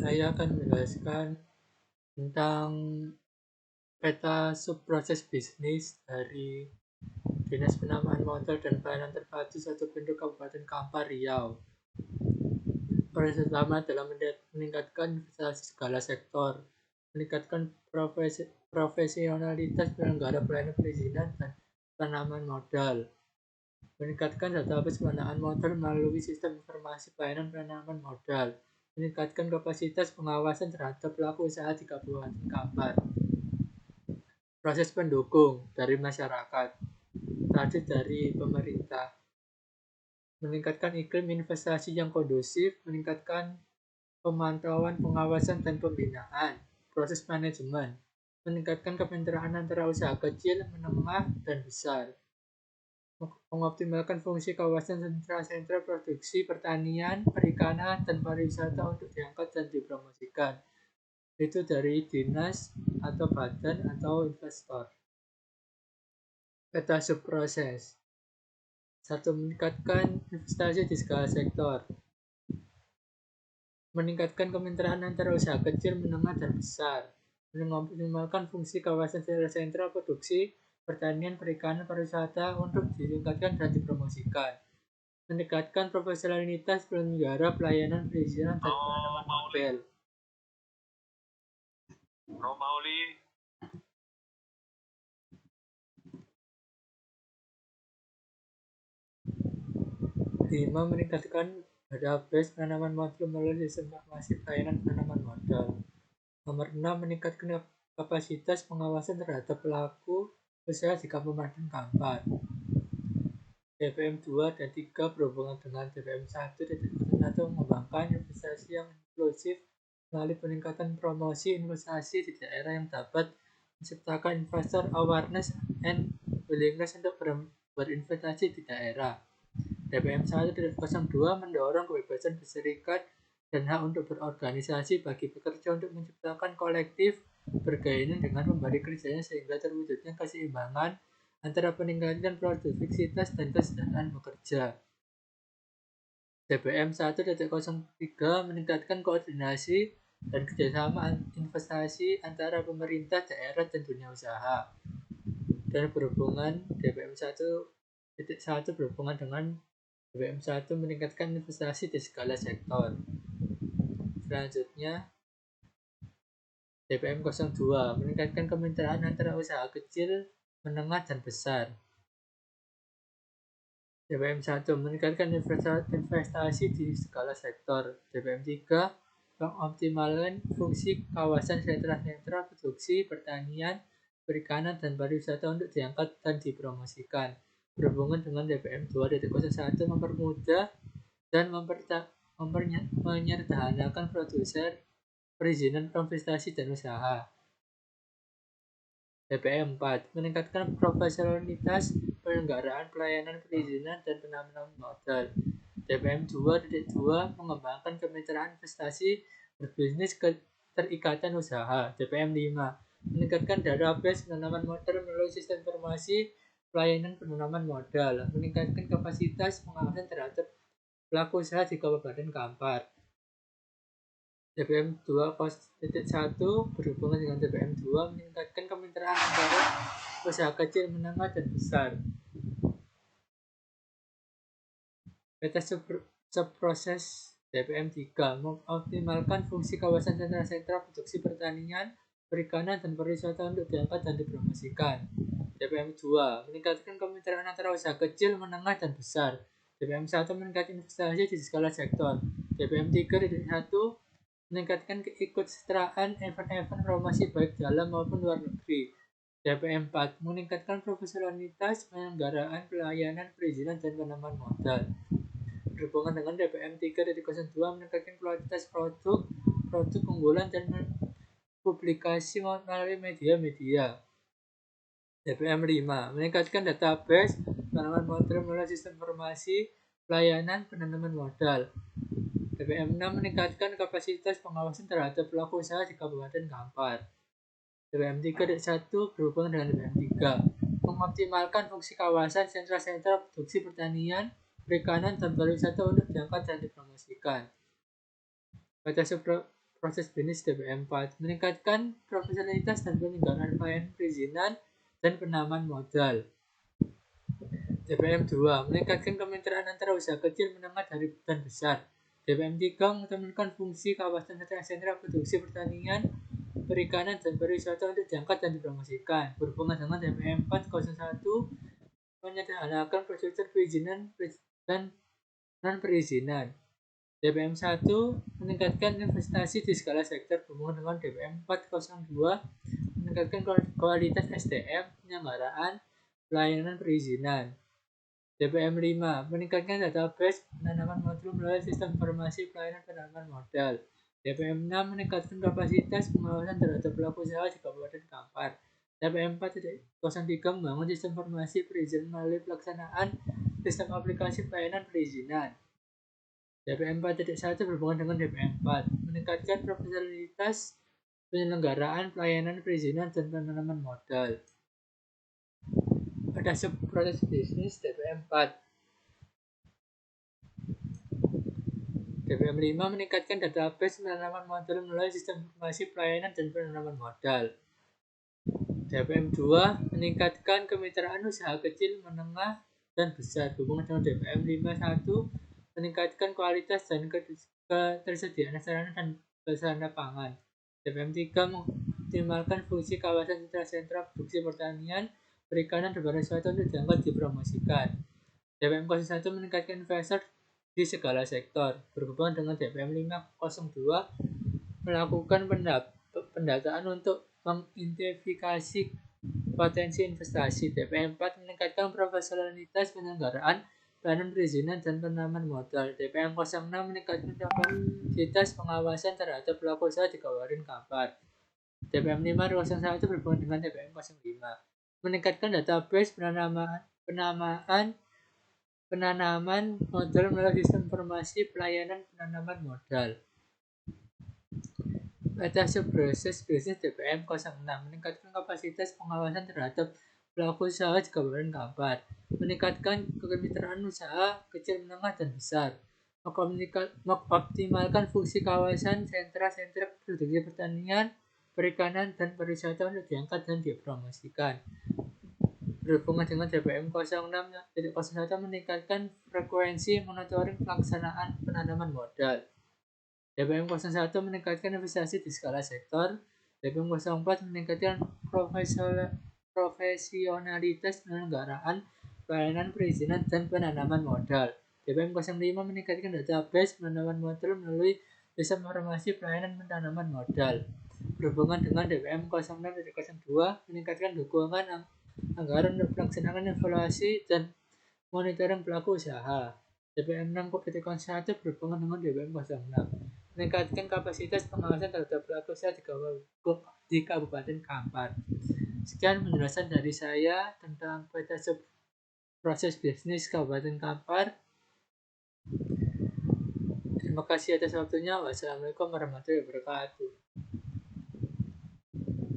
Saya akan menjelaskan tentang peta subproses bisnis dari Dinas Penamaan Modal dan Pelayanan Terpadu 1 Pintu Kabupaten Kampar, Riau. Proses utama adalah meningkatkan investasi segala sektor, meningkatkan profesionalitas penyelenggara pelayanan perizinan dan penanaman modal, meningkatkan database pendanaan modal melalui sistem informasi pelayanan penanaman modal, meningkatkan kapasitas pengawasan terhadap pelaku usaha di Kabupaten Kampar. Proses pendukung dari masyarakat, tadi dari pemerintah, meningkatkan iklim investasi yang kondusif, meningkatkan pemantauan, pengawasan, dan pembinaan, proses manajemen, meningkatkan kemitraan antara usaha kecil, menengah, dan besar, mengoptimalkan fungsi kawasan sentra-sentra produksi, pertanian, perikanan, dan pariwisata untuk diangkat dan dipromosikan. Itu dari dinas atau badan atau investor. Peta subproses. 1. Meningkatkan investasi di segala sektor. Meningkatkan kemitraan antara usaha kecil, menengah, dan besar. Mengoptimalkan fungsi kawasan sentra produksi, pertanian, perikanan, pariwisata untuk ditingkatkan dan dipromosikan. Meningkatkan profesionalitas penyelenggara pelayanan perizinan dan penanaman modal. Lima, meningkatkan database penanaman modal melalui sistem informasi pelayanan penanaman modal. Nomor 6, meningkatkan kapasitas pengawasan terhadap pelaku usaha di Kabupaten Kampar. DPM 2 dan 3 berhubungan dengan DPM 1 mengembangkan investasi yang inklusif melalui peningkatan promosi investasi di daerah yang dapat menciptakan investor awareness and willingness untuk berinvestasi di daerah. DPM 1.02 mendorong kebebasan berserikat dan hak untuk berorganisasi bagi pekerja untuk menciptakan kolektif bergaining dengan memberi kerjanya sehingga terwujudnya keseimbangan antara peningkatan produktivitas dan kesejahteraan bekerja. DPM 1.03 meningkatkan koordinasi dan kerjasama investasi antara pemerintah daerah dan dunia usaha. Dan berhubungan DPM 1.1 berhubungan dengan DPM 1 meningkatkan investasi di segala sektor. Selanjutnya DPM 02 meningkatkan kemitraan antara usaha kecil, menengah, dan besar. DPM 1 meningkatkan investasi di segala sektor. DPM 3 mengoptimalkan fungsi kawasan sentra-sentra produksi, pertanian, perikanan, dan pariwisata untuk diangkat dan dipromosikan. Berhubungan dengan DPM 2.01 mempermudah dan menyederhanakan produser perizinan investasi dan usaha. DPM 4 meningkatkan profesionalitas penyelenggaraan pelayanan perizinan dan penanaman modal. DPM 2.2 mengembangkan kemitraan investasi berbisnis keterikatan usaha. DPM 5 meningkatkan database penanaman modal melalui sistem informasi pelayanan penanaman modal, meningkatkan kapasitas pengawasan terhadap pelaku usaha di Kabupaten Kampar. DPM 2.1 berhubungan dengan DPM 2 meningkatkan kemitraan antara usaha kecil, menengah, dan besar. Peta subproses DPM 3 mengoptimalkan fungsi kawasan sentra-sentra produksi pertanian, perikanan, dan pariwisata untuk diangkat dan dipromosikan. DPM 2 meningkatkan kemitraan antara usaha kecil, menengah, dan besar. DPM 1 meningkatkan investasi di segala sektor. DPM 3.1 meningkatkan keikutsertaan event-event promosi baik dalam maupun luar negeri. DPM 4 meningkatkan profesionalitas penyelenggaraan pelayanan perizinan dan penanaman modal. Berhubungan dengan DPM 3.02 meningkatkan kualitas produk unggulan dan publikasi melalui media-media. DPM 5 meningkatkan database penanaman modal melalui sistem informasi pelayanan penanaman modal. DPM 6 meningkatkan kapasitas pengawasan terhadap pelaku usaha di Kabupaten Kampar. DPM 3.1 berhubungan dengan DPM 3 mengoptimalkan fungsi kawasan sentra-sentra produksi pertanian, perikanan, dan pariwisata untuk diangkat dan dipromosikan. Peta proses bisnis DPM 4, meningkatkan profesionalitas dan penyelenggaraan pelayanan perizinan dan penanaman modal. DPM 2, meningkatkan kemitraan antara usaha kecil, menengah, dan besar. DPM 3, mengutamakan fungsi kawasan sentra produksi pertanian, perikanan, dan pariwisata untuk diangkat dan dipromosikan. Berhubungan dengan DPM 401, menyederhanakan prosedur perizinan dan non-perizinan. DPM 1, meningkatkan investasi di skala sektor. Berhubungan dengan DPM 402, meningkatkan kualitas SDM, penyelenggaraan, pelayanan perizinan. DPM 5, meningkatkan database penanaman modul melalui sistem informasi pelayanan penanaman modal. DPM 6, meningkatkan kapasitas pengawasan terhadap pelaku usaha di Kabupaten Kampar. DPM 4.03, membangun sistem informasi perizinan melalui pelaksanaan sistem aplikasi pelayanan perizinan. DPM 4.1 berhubungan dengan DPM 4, meningkatkan profesionalitas penyelenggaraan pelayanan perizinan dan penanaman modal. Pada proses bisnis DPM 4. DPM 5, meningkatkan database penanaman modal melalui sistem informasi pelayanan dan penanaman modal. DPM 2, meningkatkan kemitraan usaha kecil, menengah, dan besar. Berhubungan dengan DPM 51, meningkatkan kualitas dan ketersediaan sarana dan prasarana pangan. DPM 3, mengoptimalkan fungsi kawasan sentra produksi pertanian, perikanan, dan pariwisata untuk diangkat dipromosikan. DPM 01, meningkatkan investor di segala sektor. Berhubungan dengan DPM 502, melakukan pendataan untuk mengidentifikasi potensi investasi. DPM 4, meningkatkan profesionalitas penyelenggaraan pelayanan perizinan dan penanaman modal. DPM 06, meningkatkan kapasitas pengawasan terhadap pelaku usaha di Kabupaten Kampar. DPM 501 berhubungan dengan DPM 05, meningkatkan database penanaman modal melalui sistem informasi pelayanan penanaman modal. Pada proses bisnis DPM 06, meningkatkan kapasitas pengawasan terhadap pelaku usaha di Kabupaten Kampar, meningkatkan kemitraan usaha kecil, menengah, dan besar, mengoptimalkan fungsi kawasan sentra produksi pertanian, perikanan, dan pariwisata untuk diangkat dan dipromosikan. Berhubungan dengan DPM 06.01, meningkatkan frekuensi monitoring pelaksanaan penanaman modal. DPM 01, meningkatkan investasi di skala sektor. DPM 04, meningkatkan profesionalitas penyelenggaraan pelayanan perizinan dan penanaman modal. DPM 05, meningkatkan database penanaman modal melalui sistem informasi pelayanan penanaman modal. Berhubungan dengan DPM 06.02, meningkatkan dukungan anggaran untuk pelaksanaan evaluasi dan monitoring pelaku usaha. DPM 6.1 berhubungan dengan DPM 06, meningkatkan kapasitas pengawasan terhadap pelaku usaha di Kabupaten Kampar. Sekian penjelasan dari saya tentang peta proses bisnis Kabupaten Kampar. Terima kasih atas waktunya. Wassalamualaikum warahmatullahi wabarakatuh.